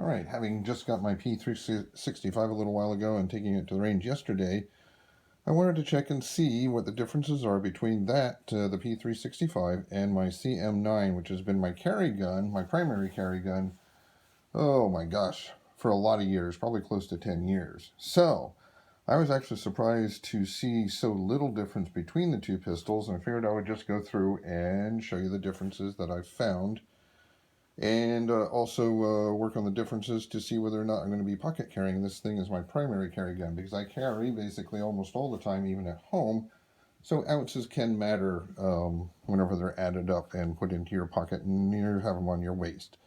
Alright, having just got my P365 a little while ago and taking it to the range yesterday, I wanted to check and see what the differences are between that, the P365, and my CM9, which has been my carry gun, my primary carry gun, oh my gosh, for a lot of years, probably close to 10 years. So, I was actually surprised to see so little difference between the two pistols, and I figured I would just go through and show you the differences that I've found. And also work on the differences to see whether or not I'm going to be pocket carrying this thing as my primary carry gun, because I carry basically almost all the time, even at home. So ounces can matter whenever they're added up and put into your pocket and you have them on your waist.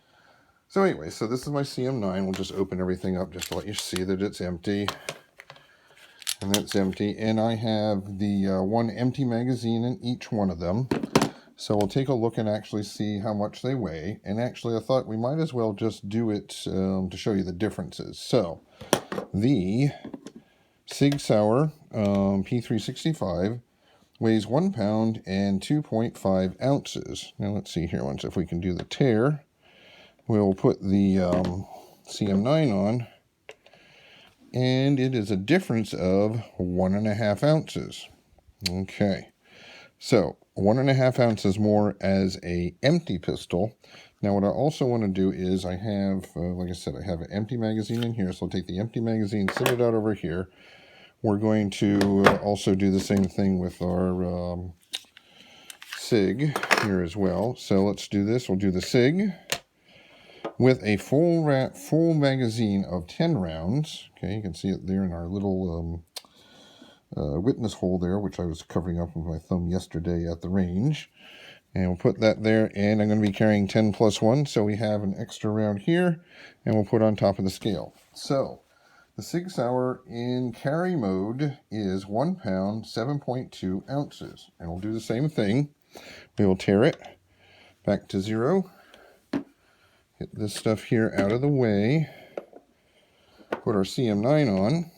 So anyway, so this is my CM9. We'll just open everything up just to let you see that it's empty. And that's empty. And I have the one empty magazine in each one of them. So we'll take a look and actually see how much they weigh. And actually I thought we might as well just do it to show you the differences. So the SIG Sauer P365 weighs 1 pound and 2.5 ounces. Now let's see here once if we can do the tear. We'll put the CM9 on, and it is a difference of 1.5 ounces. Okay, so 1.5 ounces more as a empty pistol. Now what I also want to do is I have, like I said, I have an empty magazine in here, so I'll take the empty magazine, set it out over here. We're going to also do the same thing with our SIG here as well. So let's do this. We'll do the SIG with a full magazine of 10 rounds. Okay, you can see it there in our little witness hole there, which I was covering up with my thumb yesterday at the range. And we'll put that there, and I'm going to be carrying 10 plus 1, so we have an extra round here, and we'll put on top of the scale. So, the SIG Sauer in carry mode is 1 pound, 7.2 ounces. And we'll do the same thing. We will tear it back to 0. Get this stuff here out of the way. Put our CM9 on.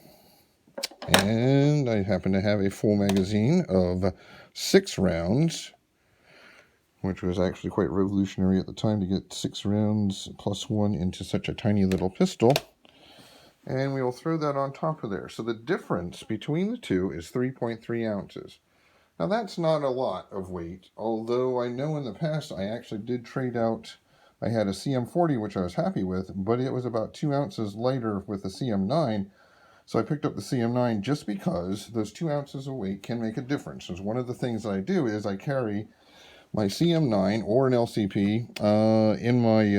And I happen to have a full magazine of 6 rounds, which was actually quite revolutionary at the time to get 6 rounds plus 1 into such a tiny little pistol. And we will throw that on top of there. So the difference between the two is 3.3 ounces. Now that's not a lot of weight, although I know in the past I actually did trade out. I had a CM40, which I was happy with, but it was about 2 ounces lighter with the CM9. So I picked up the CM9 just because those 2 ounces of weight can make a difference. Because one of the things that I do is I carry my CM9 or an LCP in my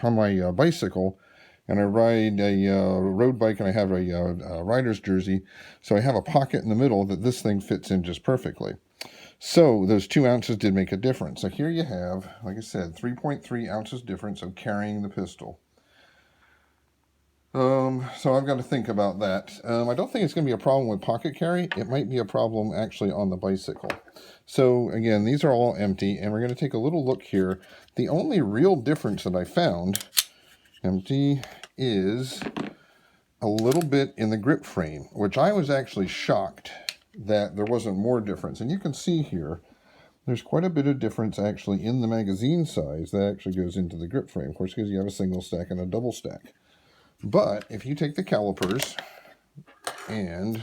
on my bicycle, and I ride a road bike, and I have a rider's jersey, so I have a pocket in the middle that this thing fits in just perfectly. So those 2 ounces did make a difference. So here you have, like I said, 3.3 ounces difference of carrying the pistol. So I've got to think about that. I don't think it's going to be a problem with pocket carry. It might be a problem actually on the bicycle. So again, these are all empty, and we're going to take a little look here. The only real difference that I found, empty, is a little bit in the grip frame, which I was actually shocked that there wasn't more difference. And you can see here, there's quite a bit of difference actually in the magazine size that actually goes into the grip frame. Of course, because you have a single stack and a double stack. But if you take the calipers and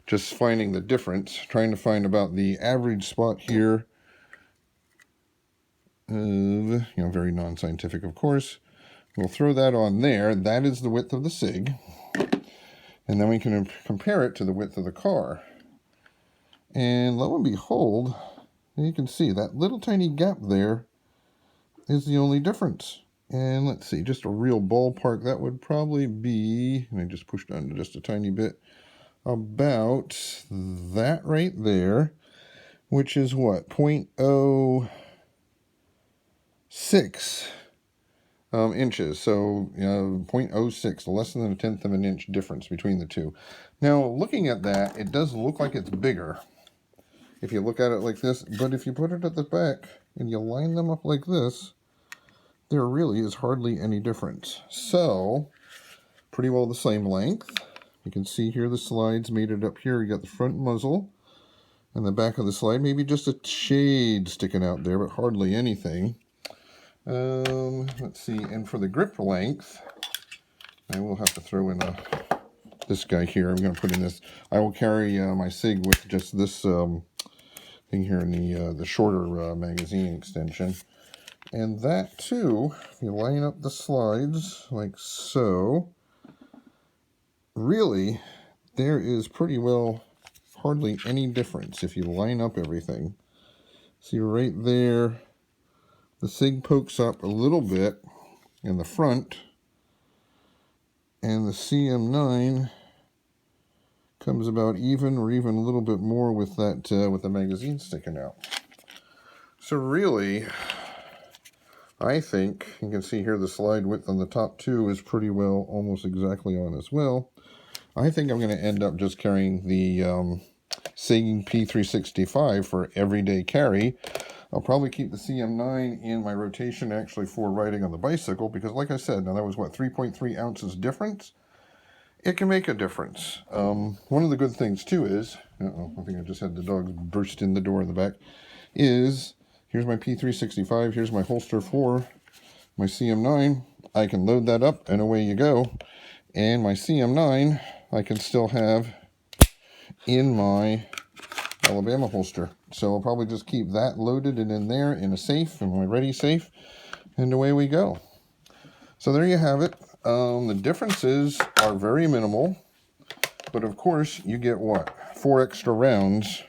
just finding the difference, trying to find about the average spot here of, very non-scientific, of course. We'll throw that on there. That is the width of the SIG. And then we can compare it to the width of the Kahr. And lo and behold, you can see that little tiny gap there is the only difference. And let's see, just a real ballpark, that would probably be, and I just pushed down just a tiny bit, about that right there, which is what, 0.06 inches. So 0.06, less than a tenth of an inch difference between the two. Now, looking at that, it does look like it's bigger if you look at it like this, but if you put it at the back and you line them up like this, there really is hardly any difference. So, pretty well the same length. You can see here the slides made it up here. You got the front muzzle and the back of the slide, maybe just a shade sticking out there, but hardly anything. Let's see, and for the grip length, I will have to throw in this guy here. I'm going to put in this. I will carry my SIG with just this thing here in the shorter magazine extension. And that too, if you line up the slides like so, really, there is pretty well hardly any difference if you line up everything. See right there, the SIG pokes up a little bit in the front, and the CM9 comes about even or even a little bit more with that with the magazine sticking out. So really, I think you can see here the slide width on the top two is pretty well almost exactly on as well. I think I'm going to end up just carrying the SIG P365 for everyday carry. I'll probably keep the CM9 in my rotation actually for riding on the bicycle, because like I said, now that was what, 3.3 ounces difference? It can make a difference. One of the good things too is, I think I just had the dogs burst in the door in the back, is here's my P365, here's my holster for my CM9. I can load that up and away you go. And my CM9 I can still have in my Alabama holster. So I'll probably just keep that loaded and in there in a safe, in my ready safe, and away we go. So there you have it. The differences are very minimal, but of course you get what? 4 extra rounds.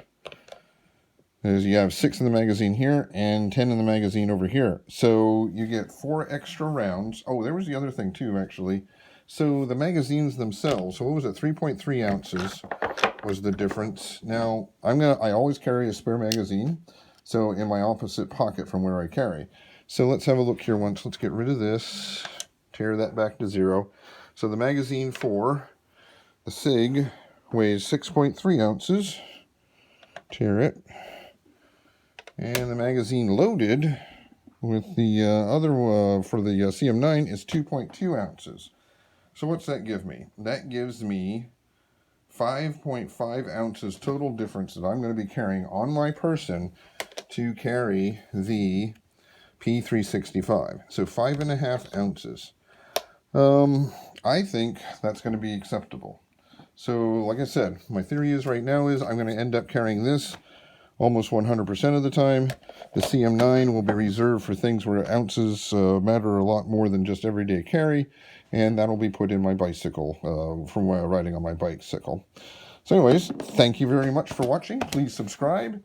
As you have 6 in the magazine here and 10 in the magazine over here. So you get 4 extra rounds. Oh, there was the other thing too, actually. So the magazines themselves, so what was it, 3.3 ounces was the difference. Now, I always carry a spare magazine, so in my opposite pocket from where I carry. So let's have a look here once. Let's get rid of this, tear that back to 0. So the magazine for the SIG weighs 6.3 ounces. Tear it. And the magazine loaded with the other for the CM9 is 2.2 ounces. So what's that give me? That gives me 5.5 ounces total difference that I'm going to be carrying on my person to carry the P365. So 5.5 ounces. I think that's going to be acceptable. So like I said, my theory is right now is I'm going to end up carrying this almost 100% of the time. The CM9 will be reserved for things where ounces matter a lot more than just everyday carry, and that'll be put in my bicycle from riding on my bicycle. So anyways, thank you very much for watching. Please subscribe,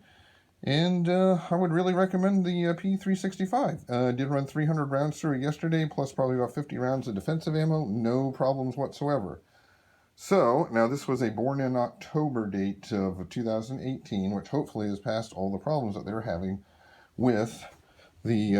and I would really recommend the P365. I did run 300 rounds through it yesterday, plus probably about 50 rounds of defensive ammo. No problems whatsoever. So, now this was a born in October date of 2018, which hopefully has passed all the problems that they were having with the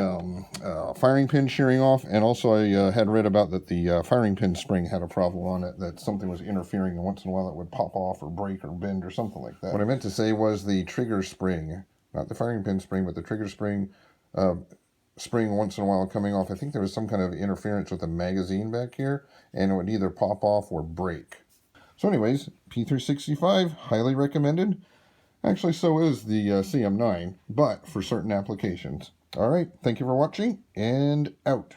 firing pin shearing off, and also I had read about that the firing pin spring had a problem on it, that something was interfering, and once in a while it would pop off or break or bend or something like that. What I meant to say was the trigger spring, not the firing pin spring, but the trigger spring once in a while coming off. I think there was some kind of interference with the magazine back here, and it would either pop off or break. So anyways, P365, highly recommended. Actually, so is the CM9, but for certain applications. All right, thank you for watching, and out.